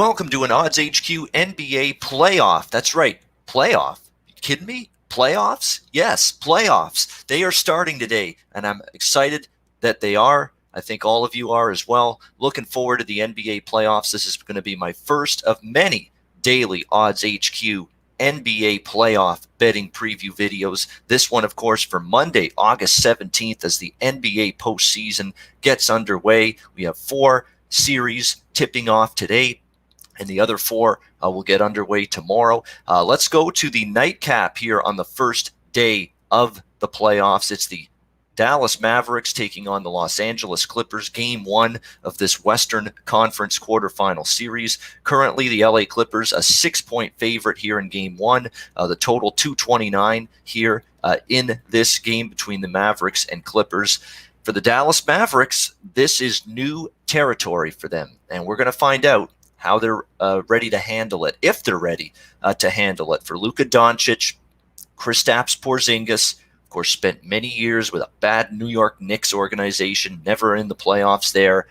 Welcome to an Odds HQ NBA playoff. That's right, playoff. You kidding me? Playoffs? Yes, playoffs. They are starting today, and I'm excited that they are. I think all of you are as well. Looking forward to the NBA playoffs. This is going to be my first of many daily Odds HQ NBA playoff betting preview videos. This one, of course, for Monday, August 17th, as the NBA postseason gets underway. We have 4 series tipping off today, and the other 4 will get underway tomorrow. Let's go to the nightcap here on the first day of the playoffs. It's the Dallas Mavericks taking on the Los Angeles Clippers, game 1 of this Western Conference quarterfinal series. Currently, the LA Clippers, a 6-point favorite here in game 1. The total 229 here in this game between the Mavericks and Clippers. For the Dallas Mavericks, this is new territory for them, and we're going to find out how they're ready to handle it, if they're ready to handle it. For Luka Doncic, Kristaps Porzingis, of course, spent many years with a bad New York Knicks organization, never in the playoffs there,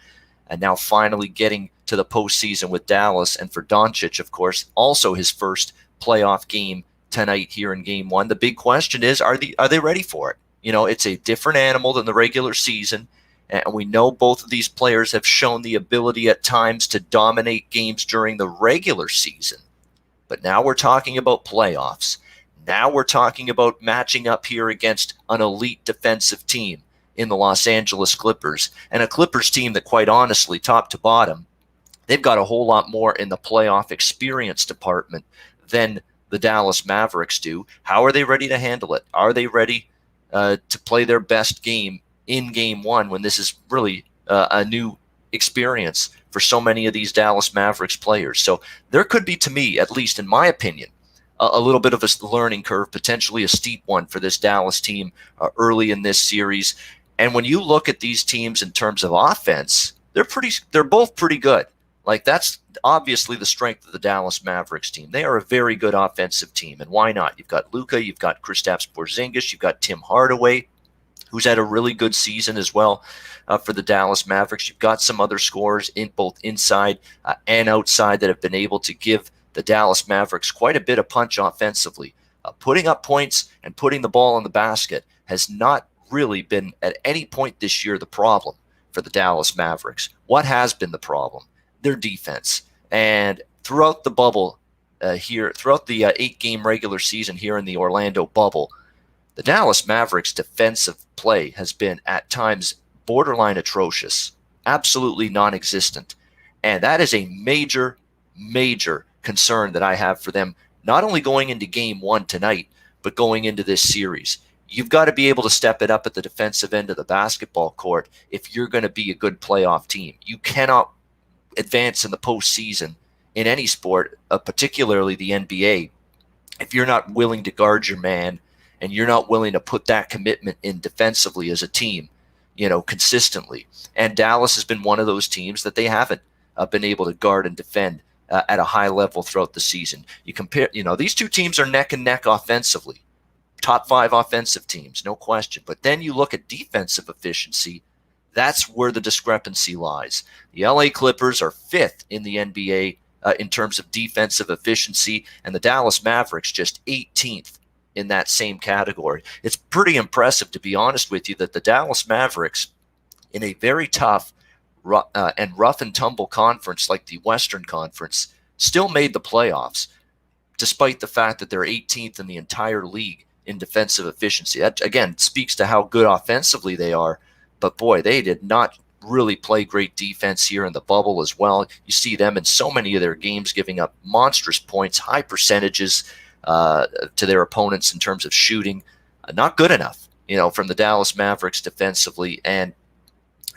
and now finally getting to the postseason with Dallas. And for Doncic, of course, also his first playoff game tonight here in game 1. The big question is, are they ready for it? You know, it's a different animal than the regular season. And we know both of these players have shown the ability at times to dominate games during the regular season. But now we're talking about playoffs. Now we're talking about matching up here against an elite defensive team in the Los Angeles Clippers. And a Clippers team that, quite honestly, top to bottom, they've got a whole lot more in the playoff experience department than the Dallas Mavericks do. How are they ready to handle it? Are they ready to play their best game in game 1 when this is really a new experience for so many of these Dallas Mavericks players? So there could be, to me, at least in my opinion, a little bit of a learning curve, potentially a steep one for this Dallas team early in this series. And when you look at these teams in terms of offense, they're both pretty good. Like, that's obviously the strength of the Dallas Mavericks team. They are a very good offensive team, and why not? You've got Luka, you've got Kristaps Porzingis, you've got Tim Hardaway, who's had a really good season as well for the Dallas Mavericks. You've got some other scorers in both inside and outside that have been able to give the Dallas Mavericks quite a bit of punch offensively. Putting up points and putting the ball in the basket has not really been at any point this year the problem for the Dallas Mavericks. What has been the problem? Their defense. And throughout the bubble here, throughout the 8-game regular season here in the Orlando bubble, the Dallas Mavericks' defensive play has been at times borderline atrocious, absolutely non-existent. And that is a major, major concern that I have for them, not only going into game 1 tonight, but going into this series. You've got to be able to step it up at the defensive end of the basketball court if you're going to be a good playoff team. You cannot advance in the postseason in any sport, particularly the NBA, if you're not willing to guard your man and you're not willing to put that commitment in defensively as a team, consistently. And Dallas has been one of those teams that they haven't been able to guard and defend at a high level throughout the season. You compare, these two teams are neck and neck offensively. Top 5 offensive teams, no question. But then you look at defensive efficiency, that's where the discrepancy lies. The LA Clippers are 5th in the NBA in terms of defensive efficiency, and the Dallas Mavericks just 18th in that same category. It's pretty impressive, to be honest with you, that the Dallas Mavericks, in a very tough and rough and tumble conference like the Western Conference, still made the playoffs, despite the fact that they're 18th in the entire league in defensive efficiency. That, again, speaks to how good offensively they are. But boy, they did not really play great defense here in the bubble as well. You see them in so many of their games giving up monstrous points, high percentages to their opponents in terms of shooting. Not good enough, from the Dallas Mavericks defensively. And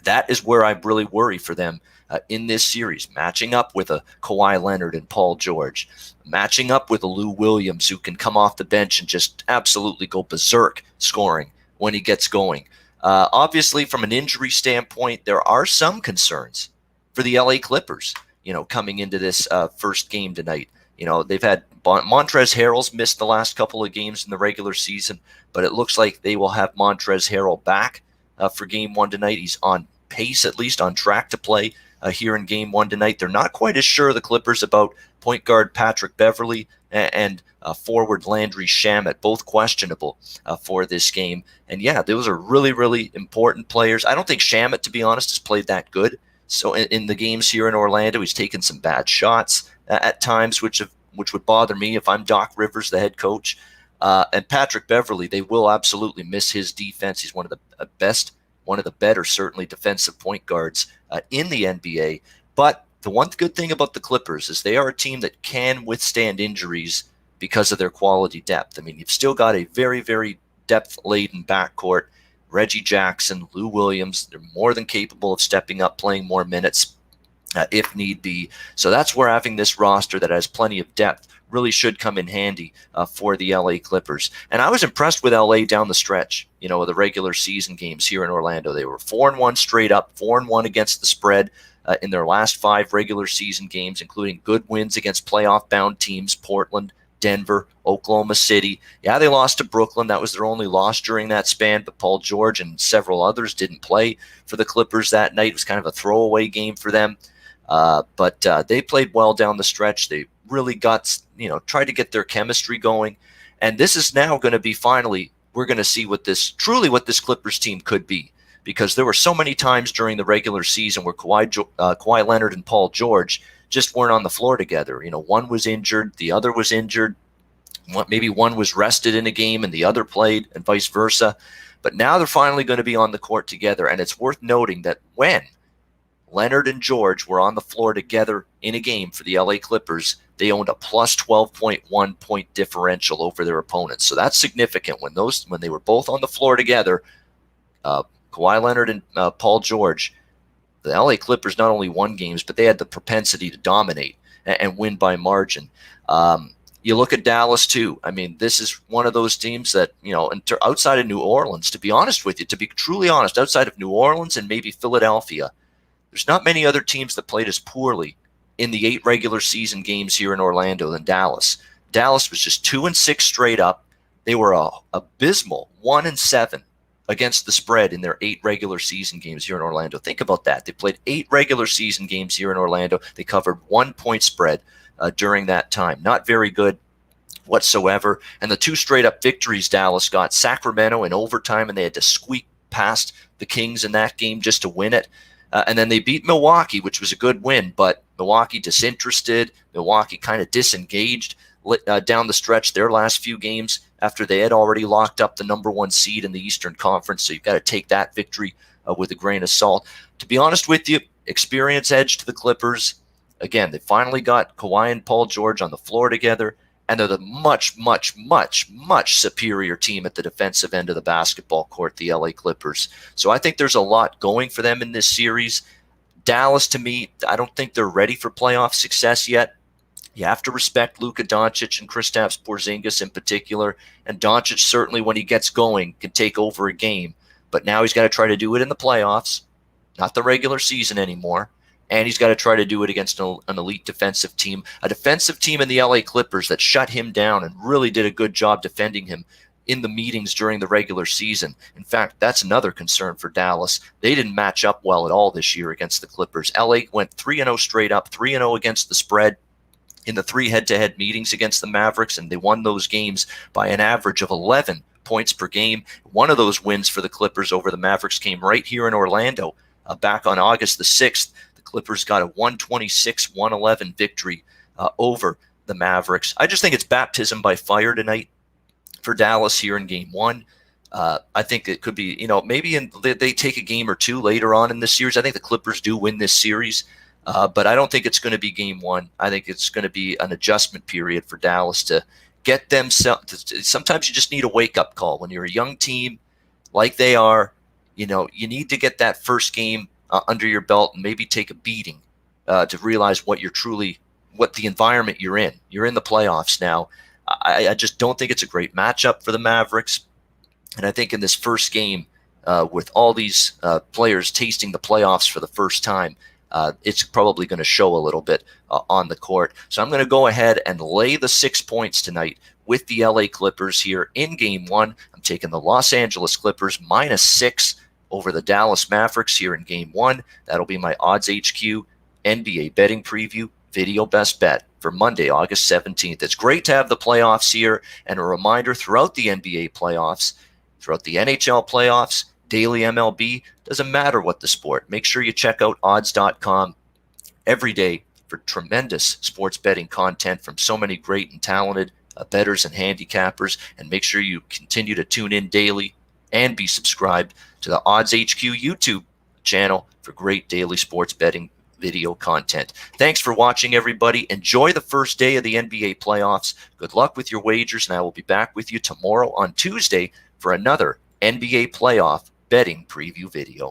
that is where I really worry for them in this series, matching up with a Kawhi Leonard and Paul George, matching up with a Lou Williams who can come off the bench and just absolutely go berserk scoring when he gets going. Obviously, from an injury standpoint, there are some concerns for the LA Clippers, coming into this first game tonight. They've had Montrezl Harrell's missed the last couple of games in the regular season, but it looks like they will have Montrezl Harrell back for game 1 tonight. He's on pace, at least on track to play here in game one tonight. They're not quite as sure, the Clippers, about point guard Patrick Beverley and forward Landry Shamet, both questionable for this game. And yeah, those are really, really important players. I don't think Shamet, to be honest, has played that good. So in the games here in Orlando, he's taken some bad shots at times, which would bother me if I'm Doc Rivers, the head coach. And Patrick Beverley, they will absolutely miss his defense. He's one of the best, one of the better, certainly, defensive point guards in the NBA. But the one good thing about the Clippers is they are a team that can withstand injuries because of their quality depth. I mean, you've still got a very, very depth-laden backcourt. Reggie Jackson, Lou Williams, they're more than capable of stepping up, playing more minutes if need be. So that's where having this roster that has plenty of depth really should come in handy for the LA Clippers. And I was impressed with LA down the stretch, the regular season games here in Orlando. They were 4-1 straight up, 4-1 against the spread in their last 5 regular season games, including good wins against playoff-bound teams, Portland, Denver, Oklahoma City. Yeah, they lost to Brooklyn. That was their only loss during that span, but Paul George and several others didn't play for the Clippers that night. It was kind of a throwaway game for them. But they played well down the stretch. They really got, tried to get their chemistry going. And this is now going to be finally, we're going to see what this Clippers team could be. Because there were so many times during the regular season where Kawhi Leonard and Paul George just weren't on the floor together. One was injured, the other was injured. Maybe one was rested in a game and the other played, and vice versa. But now they're finally going to be on the court together. And it's worth noting that when Leonard and George were on the floor together in a game for the LA Clippers, they owned a plus 12.1 point differential over their opponents. So that's significant. When they were both on the floor together, Kawhi Leonard and Paul George, the LA Clippers not only won games, but they had the propensity to dominate and win by margin. You look at Dallas, too. I mean, this is one of those teams that, outside of New Orleans, to be honest with you, to be truly honest, outside of New Orleans and maybe Philadelphia, there's not many other teams that played as poorly in the 8 regular season games here in Orlando than Dallas. Dallas was just 2-6 straight up. They were abysmal 1-7 against the spread in their 8 regular season games here in Orlando. Think about that. They played 8 regular season games here in Orlando. They covered 1 point spread during that time. Not very good whatsoever. And the 2 straight up victories Dallas got, Sacramento in overtime, and they had to squeak past the Kings in that game just to win it. And then they beat Milwaukee, which was a good win, but Milwaukee disinterested. Milwaukee kind of disengaged down the stretch their last few games after they had already locked up the number 1 seed in the Eastern Conference. So you've got to take that victory with a grain of salt. To be honest with you, experience edge to the Clippers. Again, they finally got Kawhi and Paul George on the floor together, and they're the much, much, much, much superior team at the defensive end of the basketball court, the LA Clippers. So I think there's a lot going for them in this series. Dallas, to me, I don't think they're ready for playoff success yet. You have to respect Luka Doncic and Kristaps Porzingis in particular. And Doncic, certainly when he gets going, can take over a game. But now he's got to try to do it in the playoffs, not the regular season anymore. And he's got to try to do it against an elite defensive team, a defensive team in the LA Clippers that shut him down and really did a good job defending him in the meetings during the regular season. In fact, that's another concern for Dallas. They didn't match up well at all this year against the Clippers. LA went 3-0 straight up, 3-0 against the spread in the 3 head-to-head meetings against the Mavericks, and they won those games by an average of 11 points per game. One of those wins for the Clippers over the Mavericks came right here in Orlando back on August the 6th. Clippers got a 126-111 victory over the Mavericks. I just think it's baptism by fire tonight for Dallas here in game 1. I think it could be, maybe they take a game or 2 later on in this series. I think the Clippers do win this series, but I don't think it's going to be game 1. I think it's going to be an adjustment period for Dallas to get themselves. Sometimes you just need a wake-up call. When you're a young team like they are, you need to get that first game under your belt and maybe take a beating to realize what the environment you're in. You're in the playoffs now. I just don't think it's a great matchup for the Mavericks. And I think in this first game, with all these players tasting the playoffs for the first time, it's probably going to show a little bit on the court. So I'm going to go ahead and lay the 6 points tonight with the LA Clippers here in game 1. I'm taking the Los Angeles Clippers -6 over the Dallas Mavericks here in game 1. That'll be my odds HQ NBA betting preview video best bet for Monday, August 17th. It's great to have the playoffs here, and a reminder throughout the NBA playoffs, throughout the NHL playoffs, daily MLB, doesn't matter what the sport. Make sure you check out odds.com every day for tremendous sports betting content from so many great and talented bettors and handicappers. And make sure you continue to tune in daily and be subscribed to the Odds HQ YouTube channel for great daily sports betting video content. Thanks for watching, everybody. Enjoy the first day of the NBA playoffs. Good luck with your wagers, and I will be back with you tomorrow on Tuesday for another NBA playoff betting preview video.